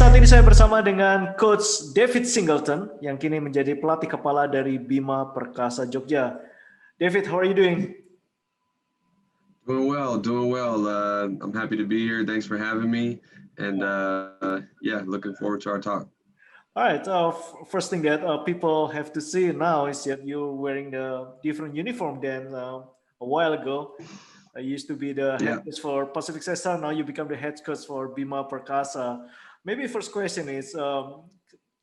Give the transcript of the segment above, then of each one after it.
saat ini saya bersama dengan Coach David Singleton yang kini menjadi pelatih kepala dari Bima Perkasa Jogja. David, how are you doing? Doing well, doing well. I'm happy to be here. Thanks for having me. And yeah, looking forward to our talk. All right. First thing that people have to see now is that you're wearing a different uniform than a while ago. I used to be the head coach for Pacific Cesar. Now you become the head coach for Bima Perkasa. Maybe first question is,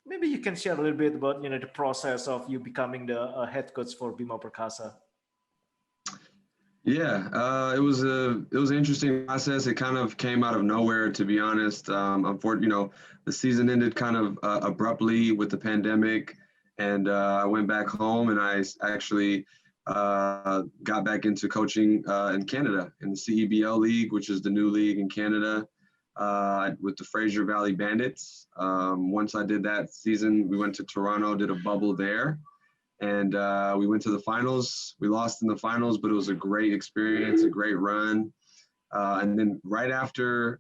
maybe you can share a little bit about the process of you becoming the head coach for Bima Perkasa. Yeah, it was an interesting process. It kind of came out of nowhere, to be honest. Unfortunately, the season ended kind of abruptly with the pandemic, and I went back home and I actually got back into coaching in Canada in the CEBL League, which is the new league in Canada, with the Fraser Valley Bandits. Once I did that season, we went to Toronto, did a bubble there, and we went to the finals. We lost in the finals, but it was a great experience, a great run. And then right after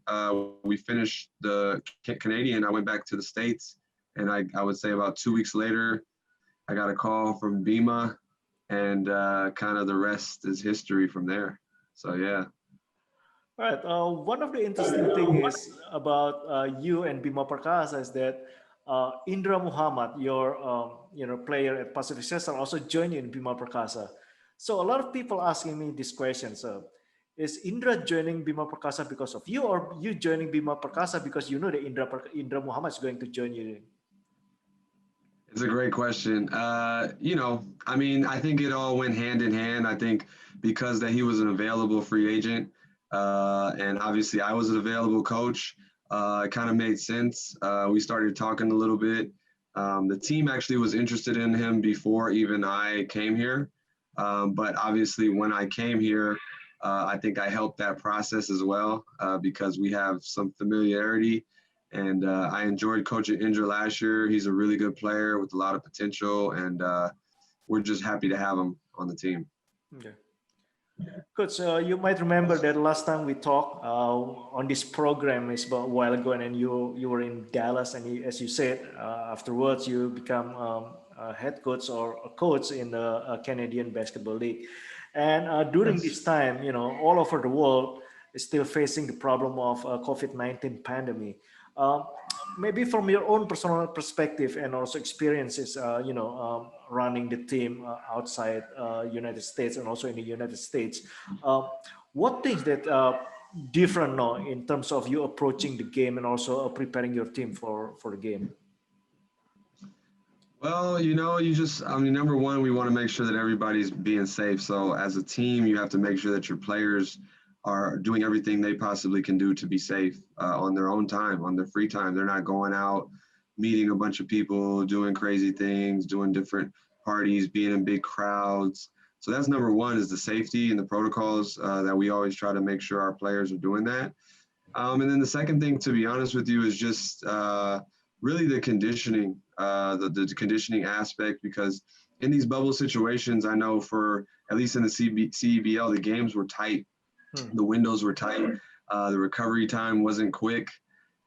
we finished the Canadian, I went back to the States, and I would say about 2 weeks later, I got a call from Bima, and kind of the rest is history from there. So yeah. All right. One of the interesting things about you and Bima Perkasa is that Indra Muhammad, your player at Pacific Cesar, also joined you in Bima Perkasa. So a lot of people asking me this question. So, is Indra joining Bima Perkasa because of you, or you joining Bima Perkasa because you know that Indra Muhammad is going to join you? It's a great question. I think it all went hand in hand. I think because that he was an available free agent, and obviously I was an available coach, it kind of made sense. We started talking a little bit. The team actually was interested in him before even I came here. But obviously when I came here, I think I helped that process as well because we have some familiarity. And I enjoyed coaching Indra last year. He's a really good player with a lot of potential, and we're just happy to have him on the team. Okay. Coach, you might remember that last time we talked on this program is about a while ago, and you were in Dallas, and as you said, afterwards you become a head coach or a coach in the Canadian Basketball League. And during this time, all over the world is still facing the problem of COVID-19 pandemic. Maybe from your own personal perspective and also experiences, running the team outside United States and also in the United States, what things that different now in terms of you approaching the game and also preparing your team for the game? Well, number one, we want to make sure that everybody's being safe. So as a team, you have to make sure that your players are doing everything they possibly can do to be safe on their own time, on their free time. They're not going out, meeting a bunch of people, doing crazy things, doing different parties, being in big crowds. So that's number one, is the safety and the protocols that we always try to make sure our players are doing that. And then the second thing, to be honest with you, is just really the conditioning, the conditioning aspect, because in these bubble situations, I know for at least in the CEBL, the games were tight. The windows were tight. The recovery time wasn't quick,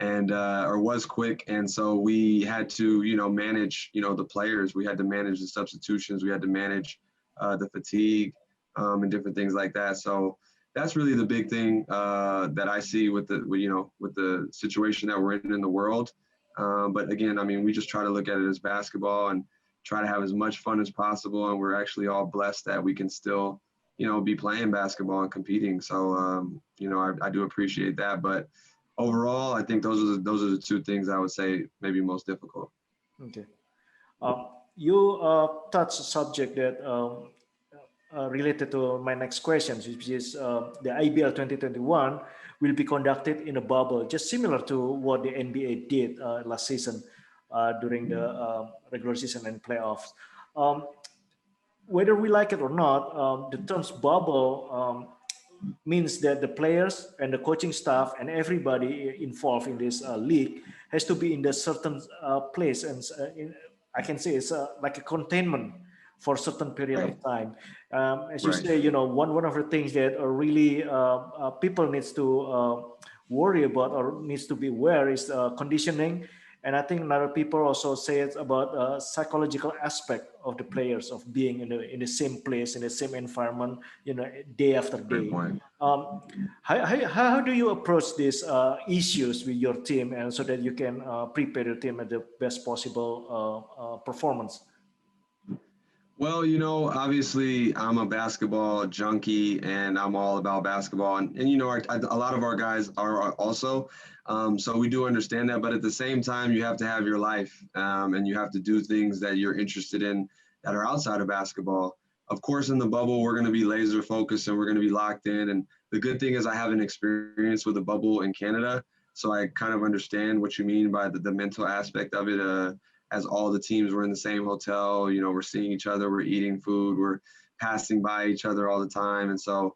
or was quick, and so we had to, manage, the players. We had to manage the substitutions. We had to manage the fatigue and different things like that. So that's really the big thing that I see with the situation that we're in the world. But again, we just try to look at it as basketball and try to have as much fun as possible. And we're actually all blessed that we can still be playing basketball and competing. So, I do appreciate that. But overall, I think those are the two things I would say maybe most difficult. Okay. You touched a subject that related to my next question, which is the IBL 2021 will be conducted in a bubble, just similar to what the NBA did last season during the regular season and playoffs. Whether we like it or not, the terms bubble means that the players and the coaching staff and everybody involved in this league has to be in a certain place, and I can say it's like a containment for a certain period of time. As you say, one of the things that really people needs to worry about or needs to be aware is conditioning. And I think another people also say it's about psychological aspect of the players of being in the same place, in the same environment, day after Great day. point. Um, how do you approach these issues with your team, and so that you can prepare your team at the best possible performance? Well, obviously I'm a basketball junkie and I'm all about basketball. And a lot of our guys are also. So we do understand that. But at the same time, you have to have your life and you have to do things that you're interested in that are outside of basketball. Of course, in the bubble, we're going to be laser focused and we're going to be locked in. And the good thing is I have an experience with the bubble in Canada. So I kind of understand what you mean by the mental aspect of it. As all the teams were in the same hotel, we're seeing each other, we're eating food, we're passing by each other all the time. And so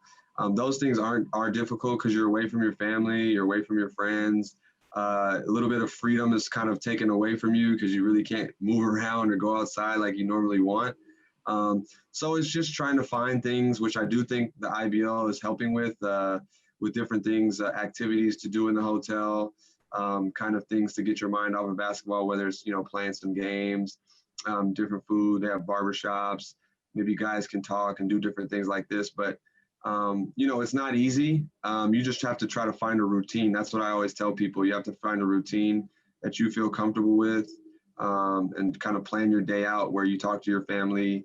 those things are difficult because you're away from your family, you're away from your friends. A little bit of freedom is kind of taken away from you because you really can't move around or go outside like you normally want. So it's just trying to find things, which I do think the IBL is helping with different things, activities to do in the hotel, kind of things to get your mind off of basketball, whether it's, playing some games, different food, they have barbershops, maybe guys can talk and do different things like this. But, it's not easy. You just have to try to find a routine. That's what I always tell people. You have to find a routine that you feel comfortable with and kind of plan your day out where you talk to your family.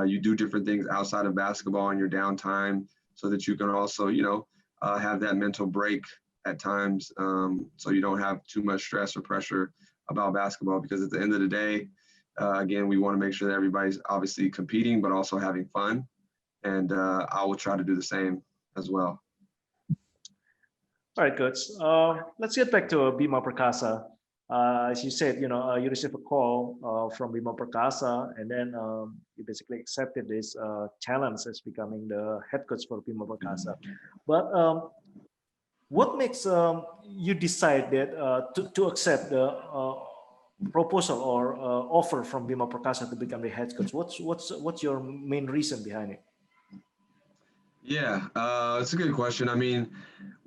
You do different things outside of basketball in your downtime so that you can also, have that mental break at times, so you don't have too much stress or pressure about basketball, because at the end of the day, again, we want to make sure that everybody's obviously competing but also having fun, and I will try to do the same as well. All right, coach. Let's get back to Bima Perkasa. As you said, you received a call from Bima Perkasa, and then you basically accepted this challenge as becoming the head coach for Bima Perkasa. But what makes you decide that to accept the proposal or offer from Bima Perkasa to become the head coach? What's your main reason behind it? Yeah, it's a good question. I mean,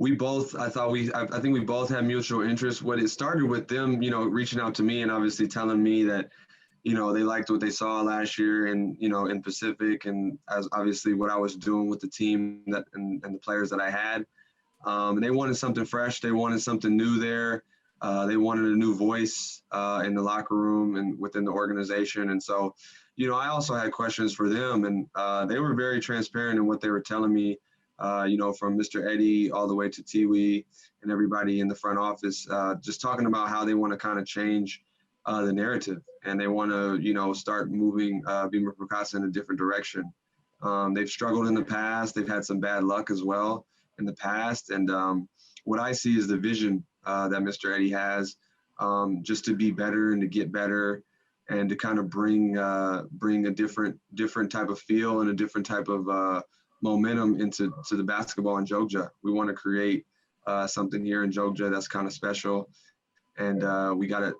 I think we both had mutual interest. What it started with them, reaching out to me and obviously telling me that, they liked what they saw last year and, in Pacific, and as obviously what I was doing with the team and the players that I had. And they wanted something fresh. They wanted something new there. They wanted a new voice in the locker room and within the organization. And so, I also had questions for them, and they were very transparent in what they were telling me, from Mr. Eddie all the way to Tiwi and everybody in the front office, just talking about how they want to kind of change the narrative, and they want to, start moving Bima Perkasa in a different direction. They've struggled in the past. They've had some bad luck as well in the past. And what I see is the vision that Mr. Eddie has, just to be better and to get better and to kind of bring a different type of feel and a different type of momentum into the basketball in Jogja. We want to create something here in Jogja that's kind of special. And we got to,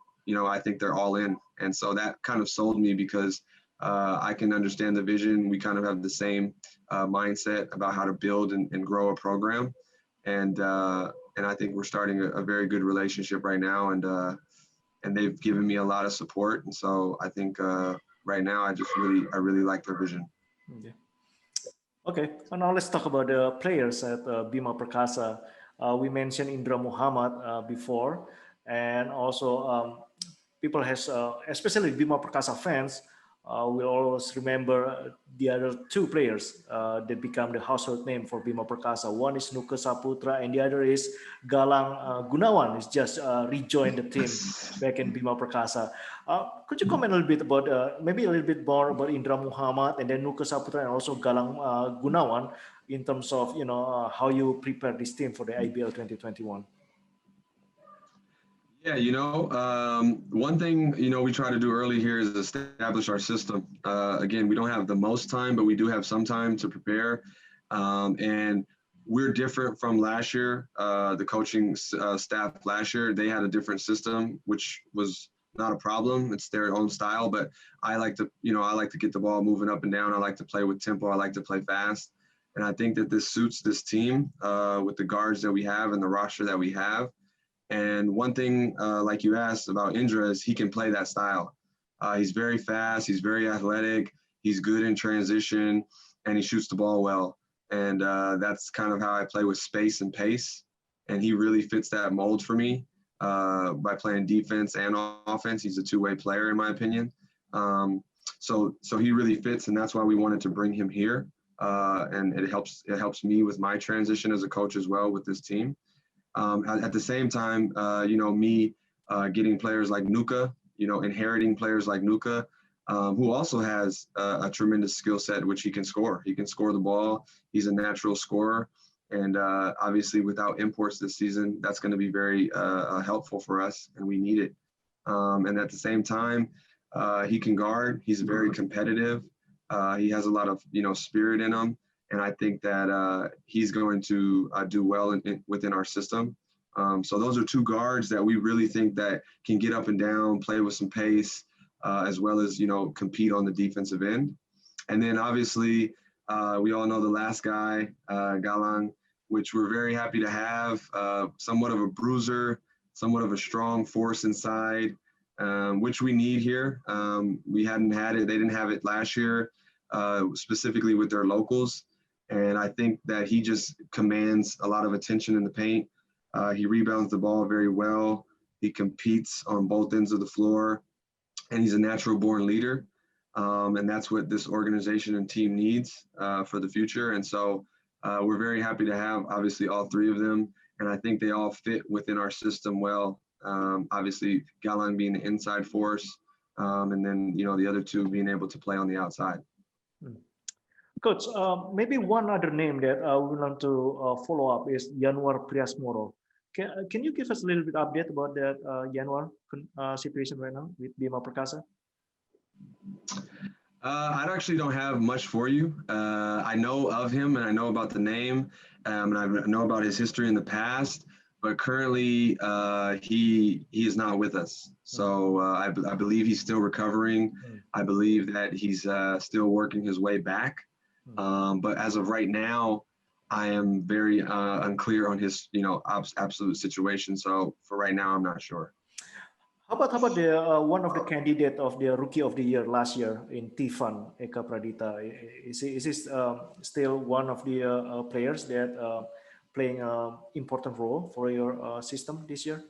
I think they're all in. And so that kind of sold me because I can understand the vision. We kind of have the same mindset about how to build and grow a program, and I think we're starting a very good relationship right now, and they've given me a lot of support, and so I think right now I really like their vision. Yeah. Okay, so now let's talk about the players at Bima Perkasa. We mentioned Indra Muhammad before, and also people has, especially Bima Perkasa fans, will always remember the other two players that become the household name for Bima Perkasa. One is Nuke Saputra, and the other is Galank Gunawan. Is just rejoined the team back in Bima Perkasa. Could you comment a little bit about, maybe a little bit more about Indra Muhammad and then Nuke Saputra and also Galank Gunawan in terms of how you prepare this team for the IBL 2021? Yeah, one thing, we try to do early here is establish our system. Again, we don't have the most time, but we do have some time to prepare. And we're different from last year. The coaching staff last year, they had a different system, which was not a problem. It's their own style, but I like to get the ball moving up and down. I like to play with tempo. I like to play fast. And I think that this suits this team with the guards that we have and the roster that we have. And one thing, like you asked about Indra, is he can play that style. He's very fast. He's very athletic. He's good in transition, and he shoots the ball well. And that's kind of how I play with space and pace. And he really fits that mold for me by playing defense and offense. He's a two-way player, in my opinion. So he really fits, and that's why we wanted to bring him here. And it helps me with my transition as a coach as well with this team. At the same time, me getting players like Nuke, inheriting players like Nuke, who also has a tremendous skill set, which he can score. He can score the ball. He's a natural scorer. And obviously, without imports this season, that's going to be very helpful for us, and we need it. And at the same time, he can guard. He's very competitive. He has a lot of, spirit in him. And I think that he's going to do well within our system. So those are two guards that we really think that can get up and down, play with some pace, as well as, compete on the defensive end. And then obviously, we all know the last guy, Galank, which we're very happy to have, somewhat of a bruiser, somewhat of a strong force inside, which we need here. We hadn't had it. They didn't have it last year, specifically with their locals. And I think that he just commands a lot of attention in the paint. He rebounds the ball very well. He competes on both ends of the floor, and he's a natural-born leader. And that's what this organization and team needs for the future. And so we're very happy to have, obviously, all three of them. And I think they all fit within our system well. Obviously, Galank being the inside force, and then, the other two being able to play on the outside. Coach, maybe one other name that we want to follow up is Yanuar Priasmoro. Can you give us a little bit update about that Yanuar situation right now with Bima Perkasa? I actually don't have much for you. I know of him and I know about the name, and I know about his history in the past. But currently, he is not with us. So I believe he's still recovering. I believe that he's still working his way back. But as of right now, I am very unclear on his, absolute situation. So for right now, I'm not sure. How about the one of the candidate of the Rookie of the Year last year in Tifan, Eka Pradita? Is he still one of the players that playing an important role for your system this year?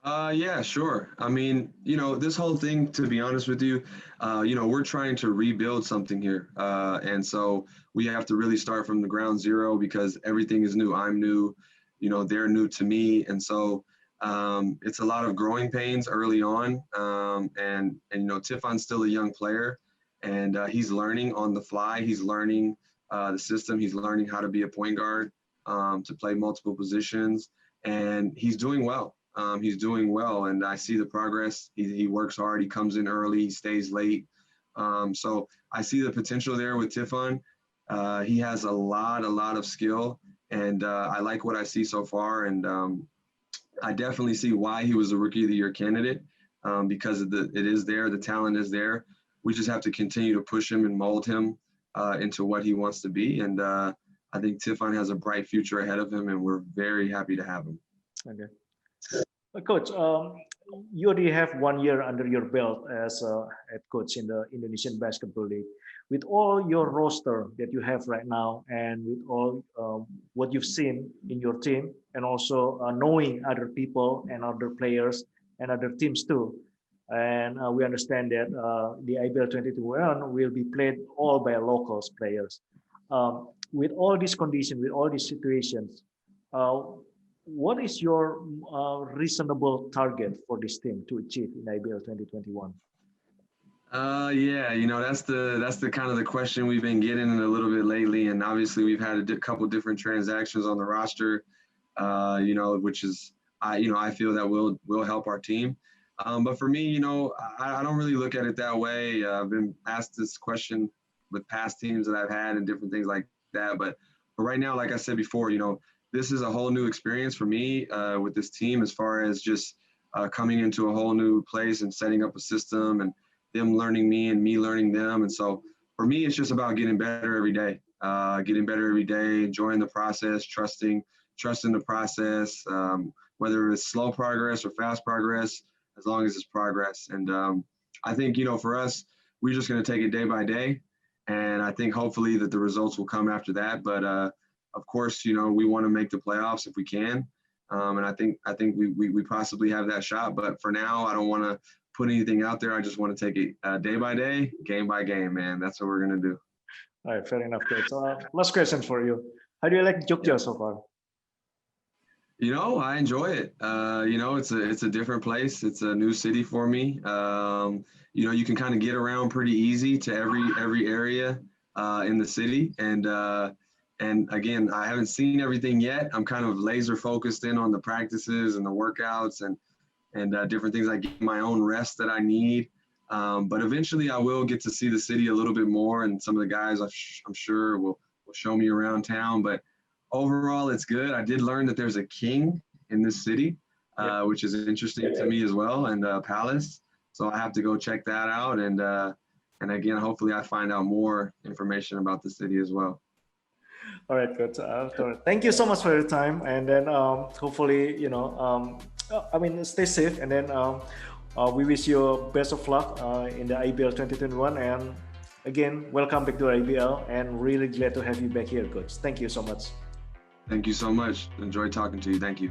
Yeah, sure. I mean, this whole thing, to be honest with you, we're trying to rebuild something here. And so we have to really start from the ground zero because everything is new. I'm new, they're new to me. And so it's a lot of growing pains early on. And Tifan's still a young player, and he's learning on the fly. He's learning the system. He's learning how to be a point guard, to play multiple positions, and he's doing well. And I see the progress. He works hard. He comes in early. He stays late. So I see the potential there with Tifan. He has a lot of skill, and I like what I see so far. And I definitely see why he was a Rookie of the Year candidate, because it is there. The talent is there. We just have to continue to push him and mold him into what he wants to be. And I think Tifan has a bright future ahead of him, and we're very happy to have him. Okay. Coach, you already have 1 year under your belt as a head coach in the Indonesian Basketball League. With all your roster that you have right now, and with all what you've seen in your team, and also knowing other people and other players and other teams too, and we understand that the IBL 2021 will be played all by locals players. With all these conditions, with all these situations, what is your reasonable target for this team to achieve in IBL 2021? Yeah, that's the kind of the question we've been getting a little bit lately, and obviously we've had a couple different transactions on the roster, which is I feel that will help our team. But for me, I don't really look at it that way. I've been asked this question with past teams that I've had and different things like that. But right now, like I said before, this is a whole new experience for me with this team, as far as just coming into a whole new place and setting up a system and them learning me and me learning them. And so for me, it's just about getting better every day. getting better every day, enjoying the process, trusting the process, whether it's slow progress or fast progress, as long as it's progress. And I think, for us, we're just going to take it day by day. And I think hopefully that the results will come after that. But of course, we want to make the playoffs if we can. And I think we possibly have that shot. But for now, I don't want to put anything out there. I just want to take it day by day, game by game, man. That's what we're going to do. All right, fair enough, coach. Last question for you. How do you like Jogja so far? I enjoy it. It's a different place. It's a new city for me. You can kind of get around pretty easy to every area in the city. And again, I haven't seen everything yet. I'm kind of laser focused in on the practices and the workouts and different things. I get my own rest that I need. But eventually I will get to see the city a little bit more. And some of the guys I'm sure will show me around town. But overall, it's good. I did learn that there's a king in this city, which is interesting to me as well, and a palace. So I have to go check that out. And again, hopefully I find out more information about the city as well. All right, good. Thank you so much for your time. And then hopefully, stay safe. And then we wish you best of luck in the IBL 2021. And again, welcome back to IBL. And really glad to have you back here, coach. Thank you so much. Thank you so much. Enjoy talking to you. Thank you.